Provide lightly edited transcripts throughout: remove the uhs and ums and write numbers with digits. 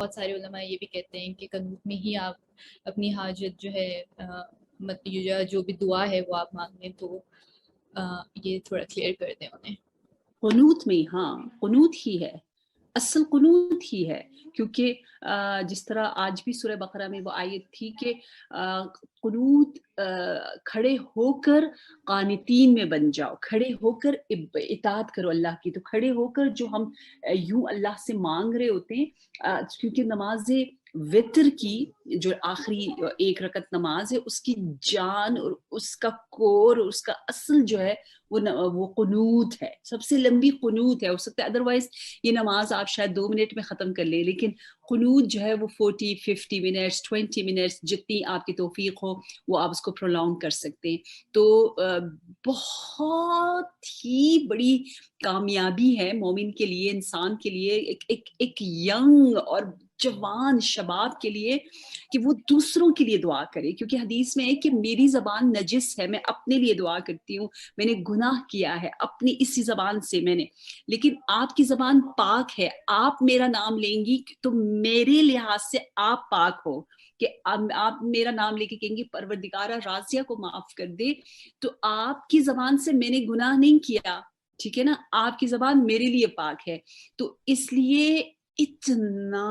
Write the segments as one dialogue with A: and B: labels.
A: بہت سارے علماء یہ بھی کہتے ہیں کہ قنوت میں ہی آپ اپنی حاجت جو ہے جو بھی دعا ہے وہ آپ مانگ لیں، تو یہ تھوڑا کلیئر کر دیں انہیں۔
B: قنوت میں، ہاں قنوت ہی ہے، اصل قنوت ہی ہے، کیونکہ جس طرح آج بھی سورہ بقرہ میں وہ آیت تھی کہ قنوت کھڑے ہو کر قانتین میں بن جاؤ، کھڑے ہو کر اطاعت کرو اللہ کی۔ تو کھڑے ہو کر جو ہم یوں اللہ سے مانگ رہے ہوتے ہیں، کیونکہ نماز وتر کی جو آخری ایک رکعت نماز ہے، اس کی جان اور اس کا کور اور اس کا اصل جو ہے وہ قنوت ہے، سب سے لمبی قنوت ہے۔ ہو سکتا ہے ادروائز یہ نماز آپ شاید 2 منٹ میں ختم کر لیں، لیکن قنوت جو ہے وہ 40 50 منٹس 20 منٹس جتنی آپ کی توفیق ہو وہ آپ اس کو پرولونگ کر سکتے ہیں۔ تو بہت ہی بڑی کامیابی ہے مومن کے لیے، انسان کے لیے، ایک ینگ اور جوان شباب کے لیے کہ وہ دوسروں کے لیے دعا کرے، کیونکہ حدیث میں ہے کہ میری زبان نجس ہے، میں اپنے لیے دعا کرتی ہوں، میں نے گناہ کیا ہے اپنی اسی زبان سے میں نے، لیکن آپ کی زبان پاک ہے، آپ میرا نام لیں گی تو میرے لحاظ سے آپ پاک ہو، کہ آپ میرا نام لے کے کہیں گے پروردگارہ راضیہ کو معاف کر دے، تو آپ کی زبان سے میں نے گناہ نہیں کیا، ٹھیک ہے نا، آپ کی زبان میرے لیے پاک ہے۔ تو اس لیے اتنا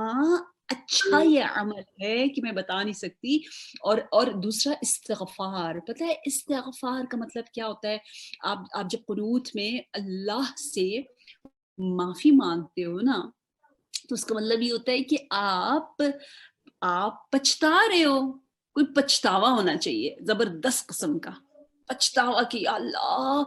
B: اچھا یہ عمل ہے کہ میں بتا نہیں سکتی۔ اور دوسرا استغفار، پتہ ہے استغفار کا مطلب کیا ہوتا ہے؟ آپ جب قنوت میں اللہ سے معافی مانگتے ہو نا، تو اس کا مطلب یہ ہوتا ہے کہ آپ پچھتا رہے ہو، کوئی پچھتاوا ہونا چاہیے زبردست قسم کا پچھتاوا کہ یا اللہ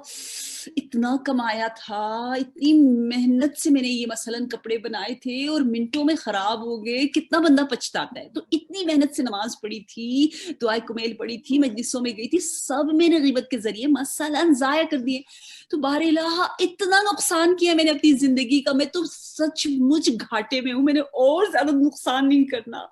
B: اتنا کمایا تھا، اتنی محنت سے میں نے یہ مثلاً کپڑے بنائے تھے اور منٹوں میں خراب ہو گئے، کتنا بندہ پچھتاتا ہے۔ تو اتنی محنت سے نماز پڑھی تھی، دعائے کمیل پڑھی تھی، مجلسوں میں گئی تھی، سب میں نے غیبت کے ذریعے مثلاً ضائع کر دیے۔ تو بار الہ اتنا نقصان کیا میں نے اپنی زندگی کا، میں تو سچ مچ گھاٹے میں ہوں، میں نے اور زیادہ نقصان نہیں کرنا،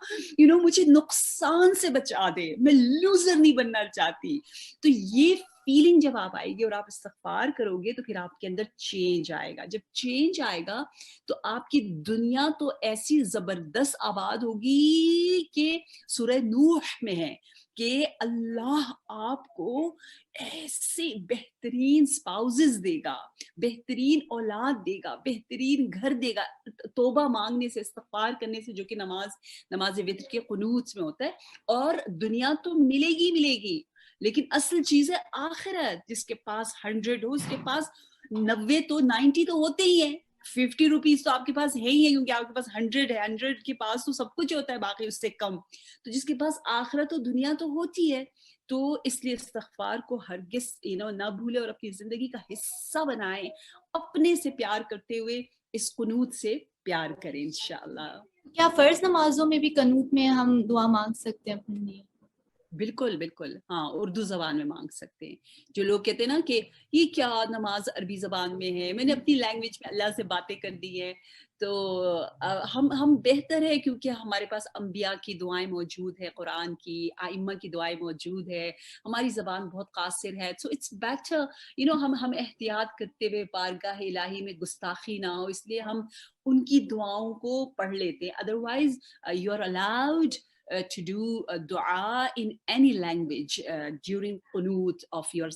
B: مجھے نقصان سے بچا دے، میں لوزر نہیں بننا چاہتی۔ تو یہ فیلنگ جب آپ آئے گی اور آپ استغفار کرو گے تو پھر آپ کے اندر چینج آئے گا۔ جب چینج آئے گا تو آپ کی دنیا تو ایسی زبردست آباد ہوگی کہ سورہ نوح میں ہے کہ اللہ آپ کو ایسے بہترین سپاؤزز دے گا، بہترین اولاد دے گا، بہترین گھر دے گا، توبہ مانگنے سے، استغفار کرنے سے، جو کہ نماز وتر کے قنوت میں ہوتا ہے۔ اور دنیا تو ملے گی، لیکن اصل چیز ہے آخرت۔ جس کے پاس 100 ہو، اس کے پاس 90 تو 90 تو ہوتے ہی ہیں، 50 روپیز تو آپ کے پاس ہے ہی ہے، کیونکہ آپ کے پاس 100 ہے، 100 کے پاس تو سب کچھ ہوتا ہے، باقی اس سے کم۔ تو جس کے پاس آخرت و دنیا تو ہوتی ہے، تو اس لیے استغفار کو ہرگز نہ بھولے اور اپنی زندگی کا حصہ بنائیں، اپنے سے پیار کرتے ہوئے اس قنوت سے پیار کریں انشاءاللہ۔
A: کیا فرض نمازوں میں بھی قنوت میں ہم دعا مانگ سکتے ہیں اپنے لیے؟
B: بالکل بالکل، ہاں اردو زبان میں مانگ سکتے ہیں۔ جو لوگ کہتے ہیں نا کہ یہ کیا نماز عربی زبان میں ہے، میں نے اپنی لینگویج میں اللہ سے باتیں کر دی ہیں، تو ہم بہتر ہے، کیونکہ ہمارے پاس انبیاء کی دعائیں موجود ہے، قرآن کی ائمہ کی دعائیں موجود ہے، ہماری زبان بہت قاصر ہے، سو اٹس بیٹر ہم احتیاط کرتے ہوئے بارگاہ الہی میں گستاخی نہ ہو، اس لیے ہم ان کی دعاؤں کو پڑھ لیتے ہیں۔ Otherwise you are allowed to do dua in any language during qunut of your